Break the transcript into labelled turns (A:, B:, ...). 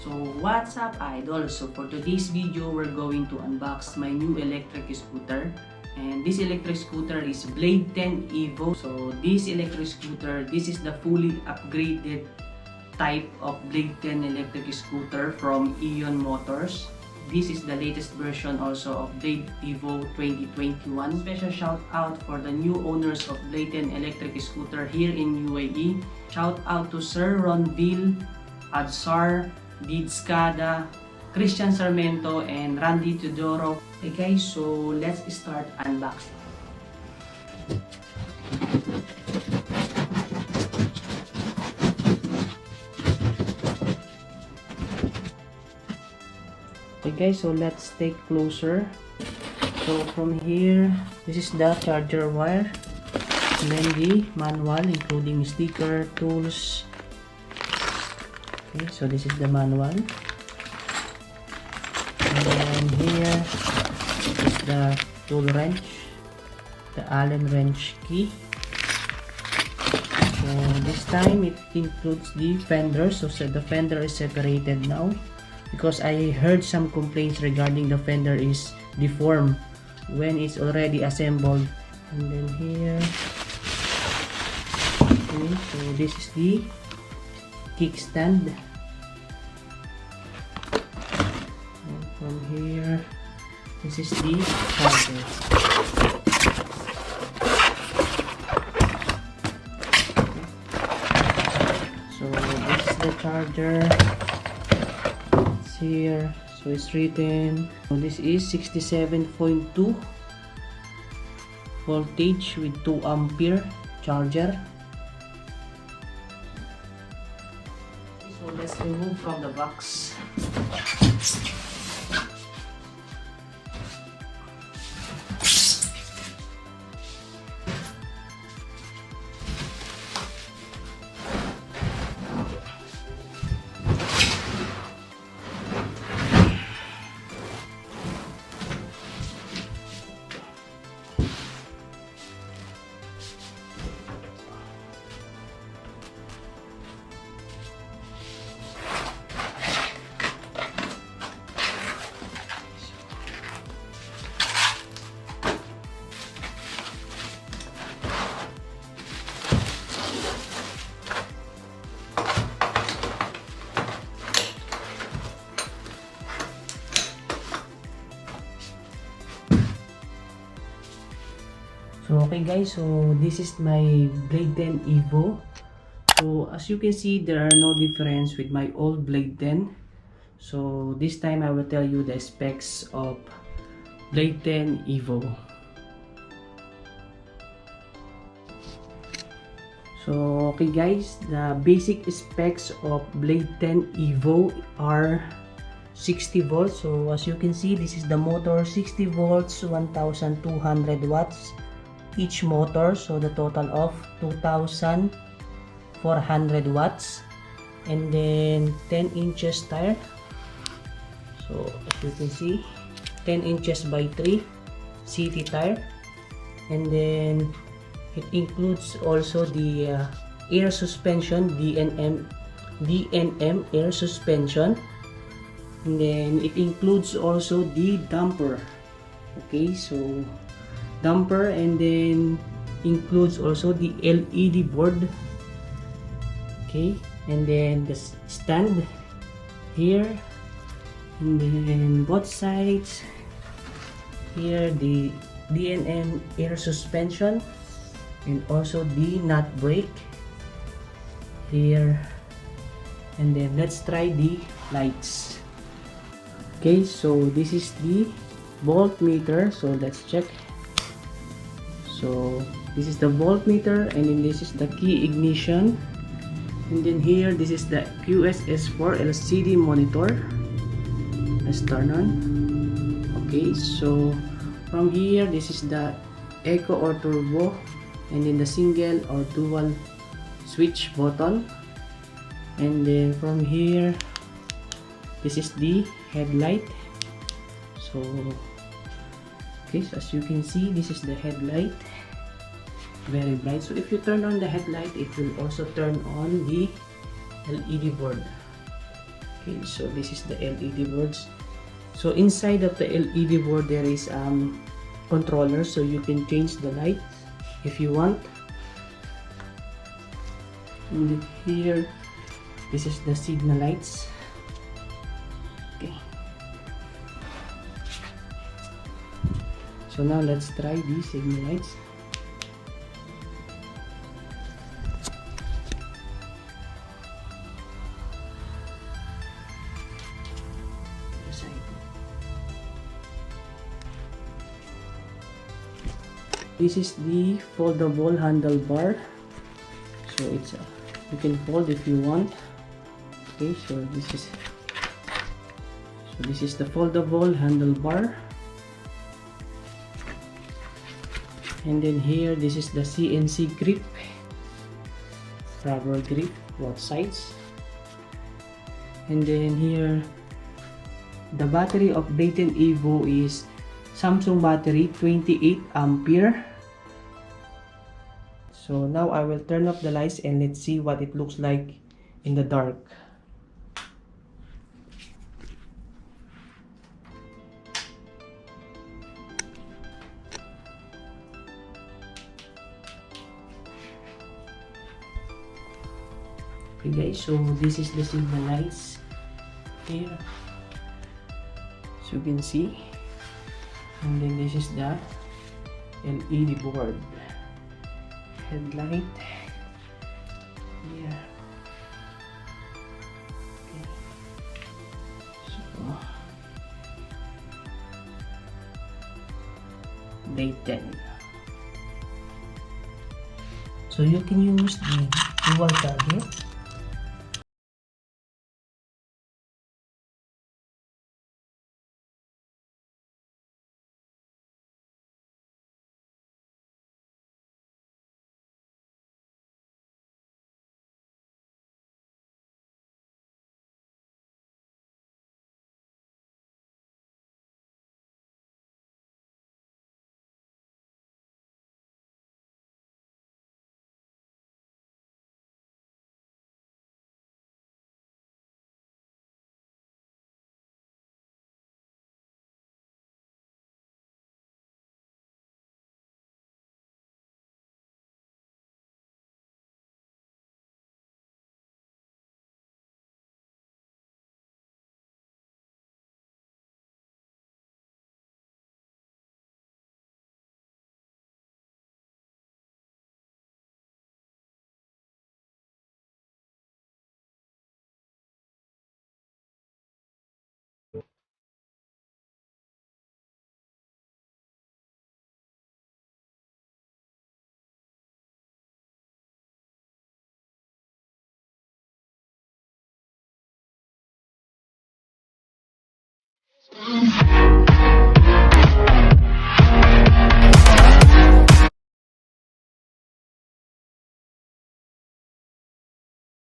A: So what's up, idol? So for today's video, we're going to unbox my new electric scooter. And this electric scooter is Blade 10 EVO. So this electric scooter, this is the fully upgraded type of Blade 10 electric scooter from EVO Motors. This is the latest version also of Blade EVO 2021. Special shout out for the new owners of Blade 10 electric scooter here in UAE. Shout out to Sir Ronville, Adsar, Didskada, Christian Sarmento, and Randy Teodoro. Okay guys, so let's start unboxing. Okay guys, so let's take closer. So from here, this is the charger wire, and then the manual including sticker, tools. Okay, so this is the manual, and then here is the tool wrench, the Allen wrench key. So this time it includes the fender, so the fender is separated now because I heard some complaints regarding the fender is deformed when it's already assembled. And then here, okay, so this is the kickstand. And from here, this is the charger. So this is the charger. It's here. So it's written. So this is 67.2 voltage with 2 ampere charger. So let's remove from the box. So okay guys, so this is my Blade 10 EVO. So as you can see, there are no difference with my old Blade 10. So this time I will tell you the specs of Blade 10 EVO. So okay guys, the basic specs of Blade 10 EVO are 60 volts. So as you can see, this is the motor, 60 volts, 1200 watts each motor, so the total of 2400 watts. And then 10 inches tire, so as you can see, 10 inches by 3 city tire. And then it includes also the air suspension, DNM air suspension. And then it includes also the damper. Okay, so damper, and then includes also the LED board. Okay, and then the stand here, and then both sides here the DNM air suspension, and also the nut brake here. And then let's try the lights. Okay, so this is the voltmeter, so let's check. So this is the voltmeter, and then this is the key ignition, and then here this is the QSS4 LCD monitor. Let's turn on. Okay, so from here this is the echo or turbo, and then the single or dual switch button. And then from here this is the headlight. So okay, so as you can see, this is the headlight, very bright. So if you turn on the headlight, it will also turn on the LED board. Okay, so this is the LED boards. So inside of the LED board there is controller, so you can change the light if you want. And here, this is the signal lights. Okay. So now let's try these signal lights. This is the foldable handlebar. So it's you can fold if you want. Okay, so this is the foldable handlebar. And then here, this is the CNC grip, rubber grip, both sides. And then here, the battery of Dayton EVO is Samsung battery, 28 ampere. So now I will turn off the lights and let's see what it looks like in the dark. Okay guys, so this is the signal lights here, so you can see. And then this is the LED board, headlight here. Okay. So Dayton. So you can use the dual target